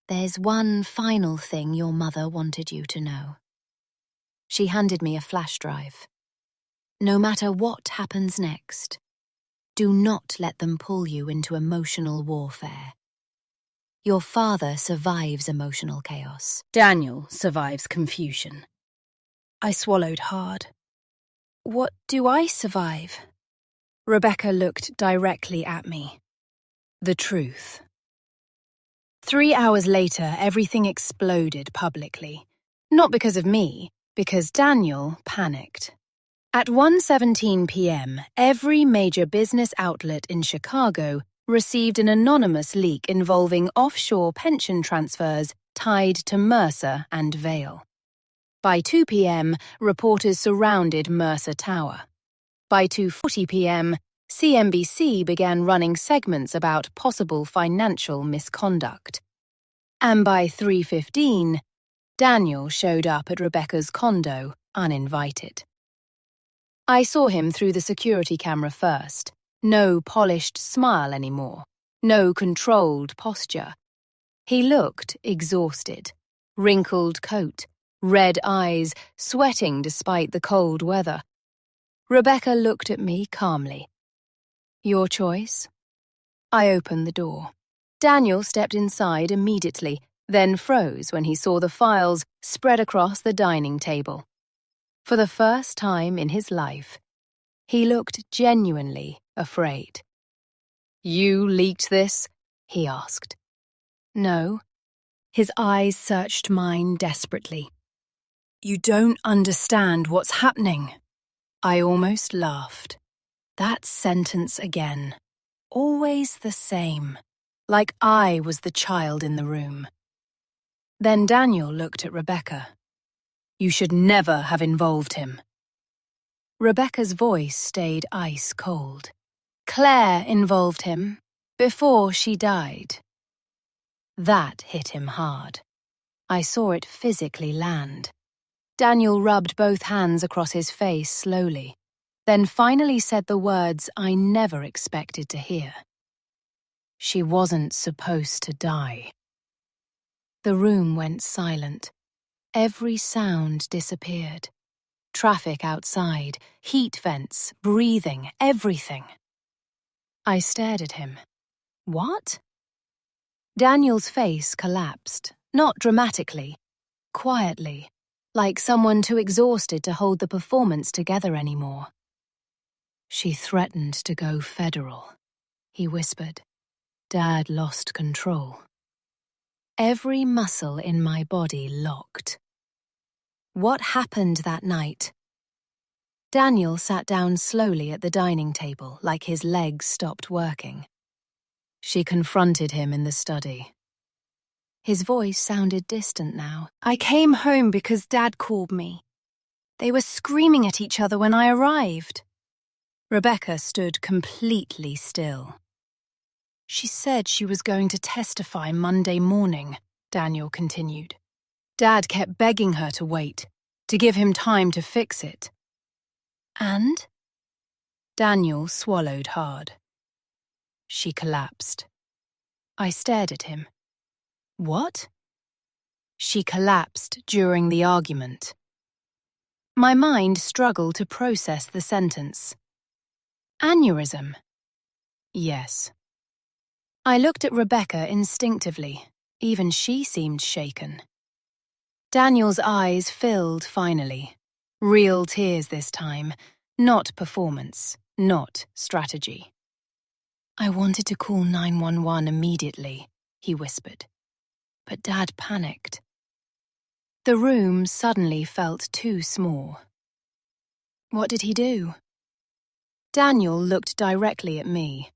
There's one final thing your mother wanted you to know. She handed me a flash drive. No matter what happens next, do not let them pull you into emotional warfare. Your father survives emotional chaos. Daniel survives confusion. I swallowed hard. What do I survive? Rebecca looked directly at me. The truth. 3 hours later, everything exploded publicly. Not because of me, because Daniel panicked. At 1:17 p.m., every major business outlet in Chicago received an anonymous leak involving offshore pension transfers tied to Mercer and Vail. By 2 p.m., reporters surrounded Mercer Tower. By 2:40 p.m., CNBC began running segments about possible financial misconduct. And by 3:15, Daniel showed up at Rebecca's condo, uninvited. I saw him through the security camera first. No polished smile anymore. No controlled posture. He looked exhausted. Wrinkled coat, red eyes, sweating despite the cold weather. Rebecca looked at me calmly. Your choice? I opened the door. Daniel stepped inside immediately, then froze when he saw the files spread across the dining table. For the first time in his life, he looked genuinely afraid. You leaked this? He asked. No. His eyes searched mine desperately. You don't understand what's happening. I almost laughed. That sentence again. Always the same. Like I was the child in the room. Then Daniel looked at Rebecca. You should never have involved him. Rebecca's voice stayed ice cold. Claire involved him before she died. That hit him hard. I saw it physically land. Daniel rubbed both hands across his face slowly, then finally said the words I never expected to hear. She wasn't supposed to die. The room went silent. Every sound disappeared. Traffic outside, heat vents, breathing, everything. I stared at him. What? Daniel's face collapsed, not dramatically, quietly, like someone too exhausted to hold the performance together anymore. She threatened to go federal, he whispered. Dad lost control. Every muscle in my body locked. What happened that night? Daniel sat down slowly at the dining table, like his legs stopped working. She confronted him in the study. His voice sounded distant now. I came home because Dad called me. They were screaming at each other when I arrived. Rebecca stood completely still. She said she was going to testify Monday morning, Daniel continued. Dad kept begging her to wait, to give him time to fix it. And? Daniel swallowed hard. She collapsed. I stared at him. What? She collapsed during the argument. My mind struggled to process the sentence. Aneurysm? Yes. I looked at Rebecca instinctively. Even she seemed shaken. Daniel's eyes filled finally. Real tears this time, not performance, not strategy. I wanted to call 911 immediately, he whispered. But Dad panicked. The room suddenly felt too small. What did he do? Daniel looked directly at me.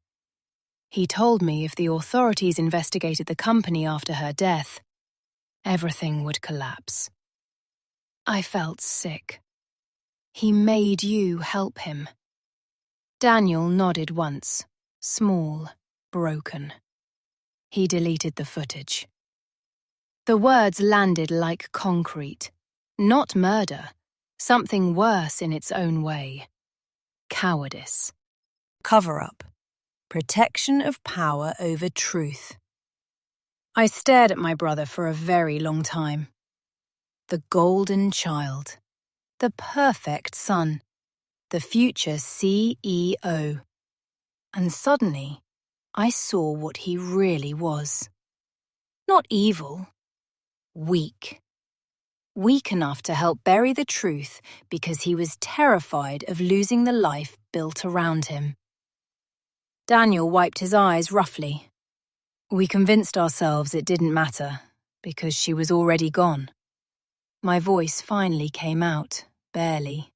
He told me if the authorities investigated the company after her death, everything would collapse. I felt sick. He made you help him. Daniel nodded once, small, broken. He deleted the footage. The words landed like concrete. Not murder, something worse in its own way. Cowardice. Cover-up. Protection of power over truth. I stared at my brother for a very long time. The golden child. The perfect son. The future CEO. And suddenly, I saw what he really was. Not evil. Weak. Weak enough to help bury the truth because he was terrified of losing the life built around him. Daniel wiped his eyes roughly. We convinced ourselves it didn't matter because she was already gone. My voice finally came out, barely.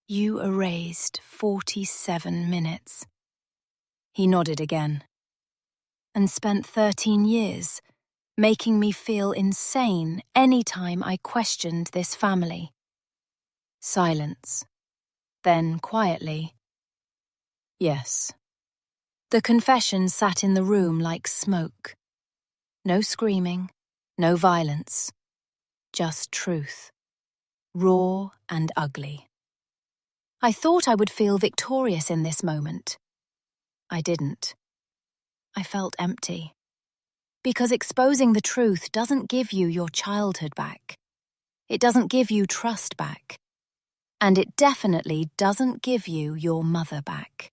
You erased 47 minutes. He nodded again. And spent 13 years, making me feel insane any time I questioned this family. Silence. Then quietly. Yes. The confession sat in the room like smoke. No screaming, no violence. Just truth. Raw and ugly. I thought I would feel victorious in this moment. I didn't. I felt empty. Because exposing the truth doesn't give you your childhood back. It doesn't give you trust back. And it definitely doesn't give you your mother back.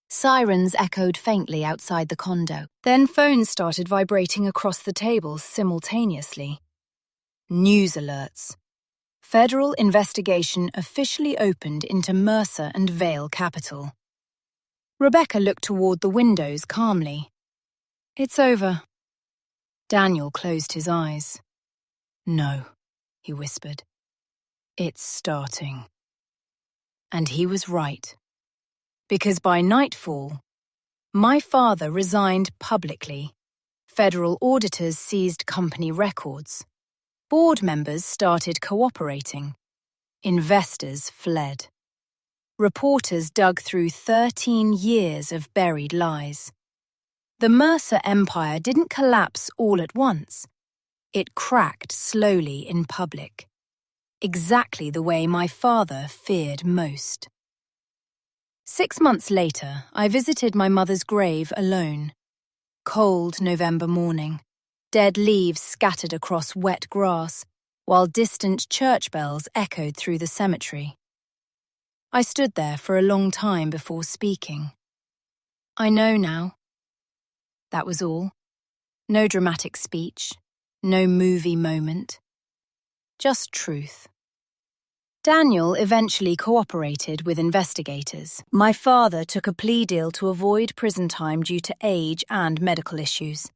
Sirens echoed faintly outside the condo. Then phones started vibrating across the tables simultaneously. News alerts. Federal investigation officially opened into Mercer and Vale Capital. Rebecca looked toward the windows calmly. "It's over." Daniel closed his eyes. "No," he whispered. "It's starting." And he was right. Because by nightfall, my father resigned publicly. Federal auditors seized company records. Board members started cooperating. Investors fled. Reporters dug through 13 years of buried lies. The Mercer empire didn't collapse all at once. It cracked slowly in public. Exactly the way my father feared most. 6 months later, I visited my mother's grave alone. Cold November morning. Dead leaves scattered across wet grass, while distant church bells echoed through the cemetery. I stood there for a long time before speaking. "I know now." That was all. No dramatic speech, no movie moment. Just truth. Daniel eventually cooperated with investigators. My father took a plea deal to avoid prison time due to age and medical issues.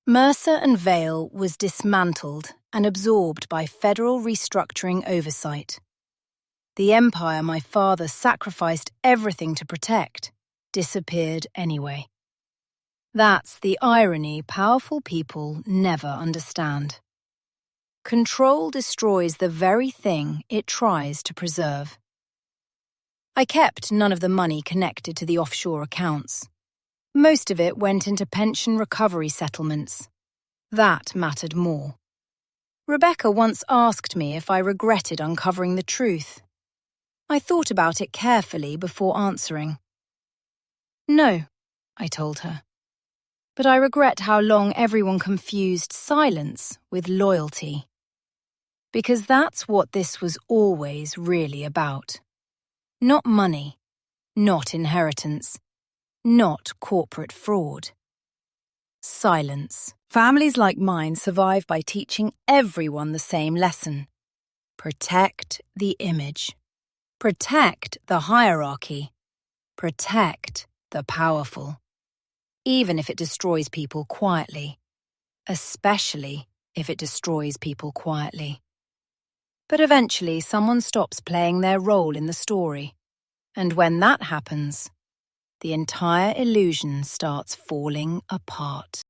Mercer and Vale was dismantled and absorbed by federal restructuring oversight. The empire my father sacrificed everything to protect disappeared anyway. That's the irony powerful people never understand. Control destroys the very thing it tries to preserve. I kept none of the money connected to the offshore accounts. Most of it went into pension recovery settlements. That mattered more. Rebecca once asked me if I regretted uncovering the truth. I thought about it carefully before answering. "No," I told her. "But I regret how long everyone confused silence with loyalty. Because that's what this was always really about. Not money, not inheritance, not corporate fraud. Silence. Families like mine survive by teaching everyone the same lesson. Protect the image. Protect the hierarchy. Protect the powerful. Even if it destroys people quietly. Especially if it destroys people quietly. But eventually someone stops playing their role in the story. And when that happens, the entire illusion starts falling apart."